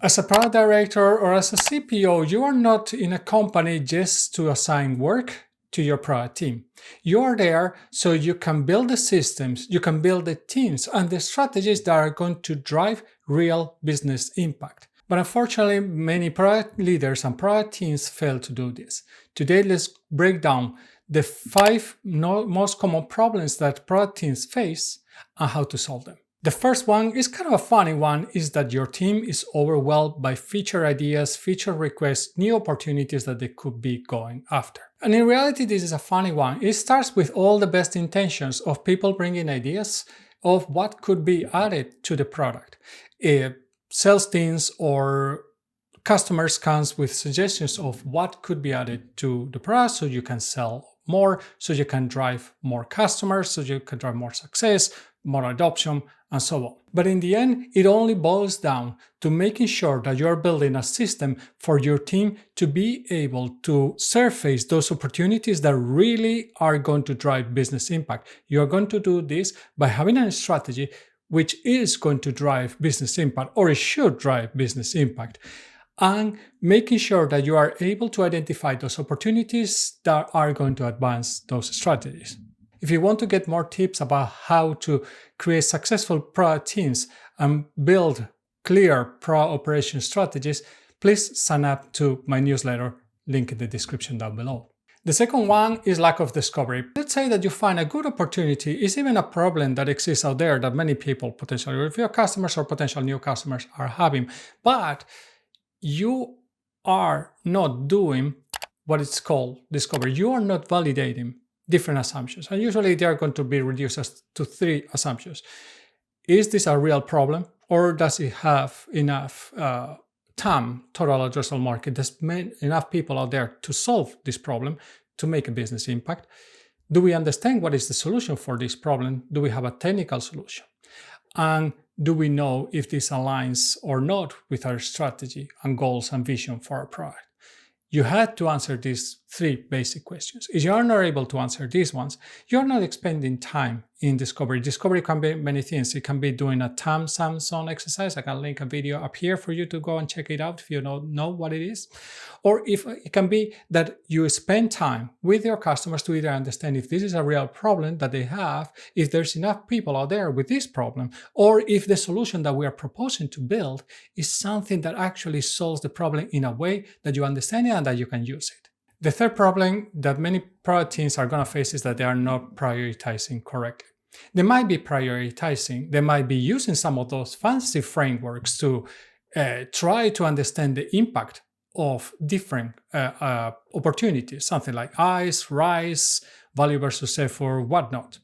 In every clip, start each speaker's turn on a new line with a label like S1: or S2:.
S1: As a product director or as a CPO, you are not in a company just to assign work to your product team. You are there so you can build the systems, you can build the teams and the strategies that are going to drive real business impact. But unfortunately, many product leaders and product teams fail to do this. Today, let's break down the 5 most common problems that product teams face and how to solve them. The first one is kind of a funny one, is that your team is overwhelmed by feature ideas, feature requests, new opportunities that they could be going after. And in reality, this is a funny one. It starts with all the best intentions of people bringing ideas of what could be added to the product. Sales teams or customers comes with suggestions of what could be added to the product so you can sell more, so you can drive more customers, so you can drive more success, more adoption, and so on. But in the end, it only boils down to making sure that you're building a system for your team to be able to surface those opportunities that really are going to drive business impact. You're going to do this by having a strategy which is going to drive business impact, or it should drive business impact, and making sure that you are able to identify those opportunities that are going to advance those strategies. If you want to get more tips about how to create successful product teams and build clear product operation strategies, please sign up to my newsletter, link in the description down below. The second one is lack of discovery. Let's say that you find a good opportunity, is even a problem that exists out there that many people, potentially, or if your customers or potential new customers are having, but you are not doing what it's called discovery. You are not validating different assumptions. And usually they are going to be reduced to 3 assumptions. Is this a real problem? Or does it have enough TAM, total addressable market? There's enough people out there to solve this problem, to make a business impact? Do we understand what is the solution for this problem? Do we have a technical solution? And do we know if this aligns or not with our strategy and goals and vision for our product? You had to answer these 3 basic questions. If you are not able to answer these ones, you're not expending time in discovery. Discovery can be many things. It can be doing a TAM Samsung exercise. I can link a video up here for you to go and check it out if you don't know what it is. Or if it can be that you spend time with your customers to either understand if this is a real problem that they have, if there's enough people out there with this problem, or if the solution that we are proposing to build is something that actually solves the problem in a way that you understand it and that you can use it. The third problem that many product teams are going to face is that they are not prioritizing correctly. They might be prioritizing, they might be using some of those fancy frameworks to try to understand the impact of different opportunities, something like ICE, RISE, value versus effort, whatnot.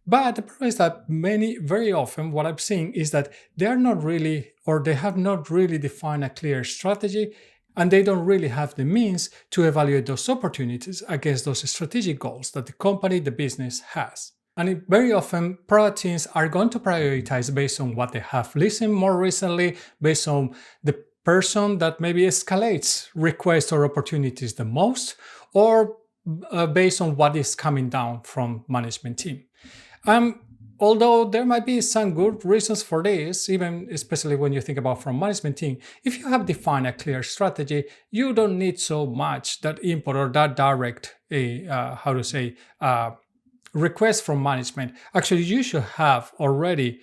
S1: But the problem is that very often, what I'm seeing is that they are not really, or they have not really defined a clear strategy, and they don't really have the means to evaluate those opportunities against those strategic goals that the company, the business has. And very often, product teams are going to prioritize based on what they have listened more recently, based on the person that maybe escalates requests or opportunities the most, or based on what is coming down from management team. Although there might be some good reasons for this, even especially when you think about from management team, if you have defined a clear strategy, you don't need so much that input or that direct, request from management. Actually, you should have already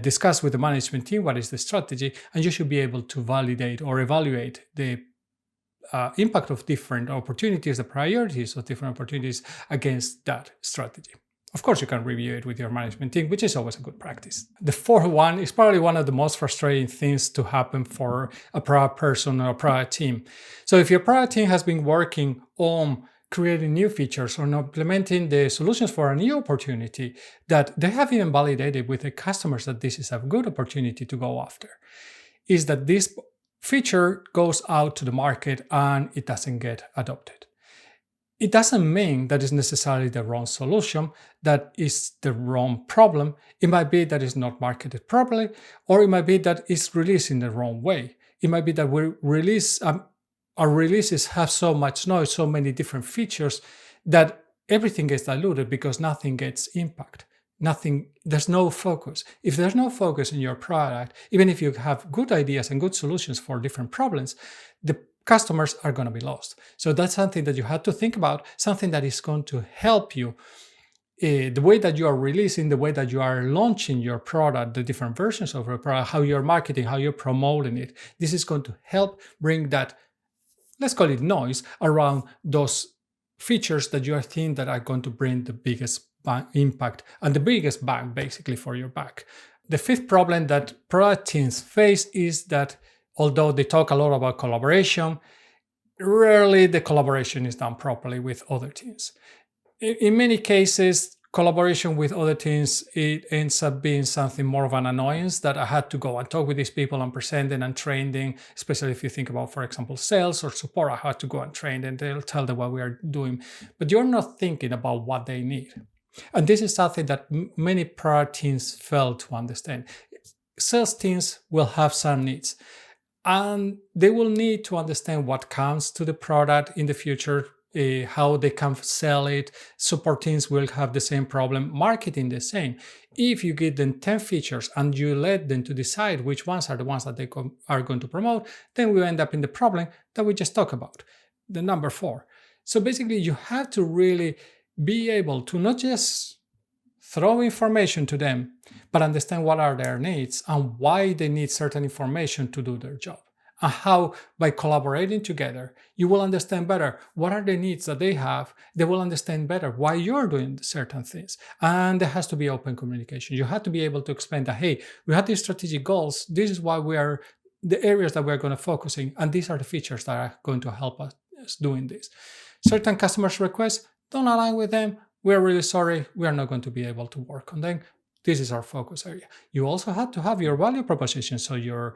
S1: discussed with the management team what is the strategy, and you should be able to validate or evaluate the impact of different opportunities, the priorities of different opportunities against that strategy. Of course, you can review it with your management team, which is always a good practice. The fourth one is probably one of the most frustrating things to happen for a product person or a product team. So if your product team has been working on creating new features or implementing the solutions for a new opportunity that they have even validated with the customers that this is a good opportunity to go after, is that this feature goes out to the market and it doesn't get adopted. It doesn't mean that it's necessarily the wrong solution, that is the wrong problem. It might be that it's not marketed properly, or it might be that it's released in the wrong way. It might be that our releases have so much noise, so many different features, that everything gets diluted because nothing gets impact. there's no focus. If there's no focus in your product, even if you have good ideas and good solutions for different problems, the customers are going to be lost. So that's something that you have to think about, something that is going to help you. The way that you are releasing, the way that you are launching your product, the different versions of your product, how you're marketing, how you're promoting it, this is going to help bring that, let's call it noise, around those features that you are thinking that are going to bring the biggest impact and the biggest bang basically for your back. The fifth problem that product teams face is that although they talk a lot about collaboration, rarely the collaboration is done properly with other teams. In many cases, collaboration with other teams, it ends up being something more of an annoyance that I had to go and talk with these people and present them and train them, especially if you think about, for example, sales or support. I had to go and train them. They'll tell them what we are doing, but you're not thinking about what they need. And this is something that many product teams fail to understand. Sales teams will have some needs, and they will need to understand what counts to the product in the future, how they can sell it. Support teams will have the same problem, marketing the same. If you give them 10 features and you let them to decide which ones are the ones that they are going to promote, then we end up in the problem that we just talked about, the number 4. So basically you have to really be able to not just throw information to them, but understand what are their needs and why they need certain information to do their job. And how, by collaborating together, you will understand better what are the needs that they have. They will understand better why you're doing certain things. And there has to be open communication. You have to be able to explain that, hey, we have these strategic goals. This is why we are the areas that we're going to focus in. And these are the features that are going to help us doing this. Certain customers' requests don't align with them. We're really sorry. We are not going to be able to work on them. This is our focus area. You also have to have your value proposition. So your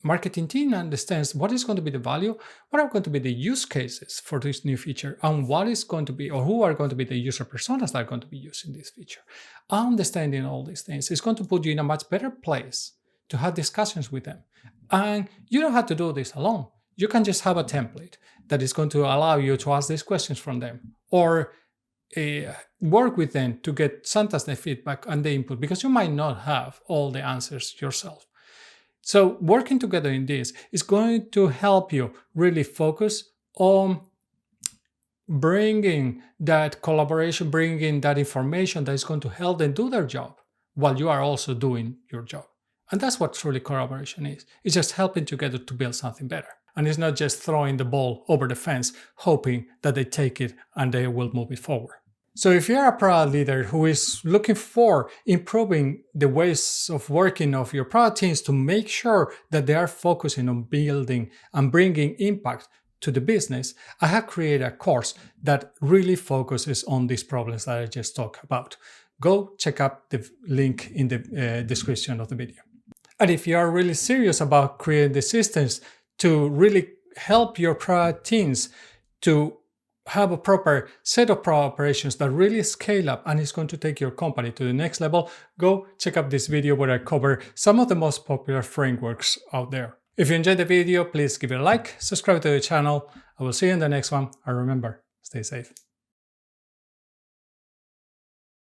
S1: marketing team understands what is going to be the value, what are going to be the use cases for this new feature, and what is going to be, or who are going to be the user personas that are going to be using this feature. Understanding all these things is going to put you in a much better place to have discussions with them. And you don't have to do this alone. You can just have a template that is going to allow you to ask these questions from them, or work with them to get sometimes the feedback and the input, because you might not have all the answers yourself. So working together in this is going to help you really focus on bringing that collaboration, bringing that information that is going to help them do their job while you are also doing your job. And that's what truly collaboration is. It's just helping together to build something better. And it's not just throwing the ball over the fence, hoping that they take it and they will move it forward. So if you're a product leader who is looking for improving the ways of working of your product teams to make sure that they are focusing on building and bringing impact to the business, I have created a course that really focuses on these problems that I just talked about. Go check out the link in the description of the video. And if you are really serious about creating the systems to really help your product teams to have a proper set of product operations that really scale up and is going to take your company to the next level, go check out this video where I cover some of the most popular frameworks out there. If you enjoyed the video, please give it a like, subscribe to the channel. I will see you in the next one, and remember, stay safe.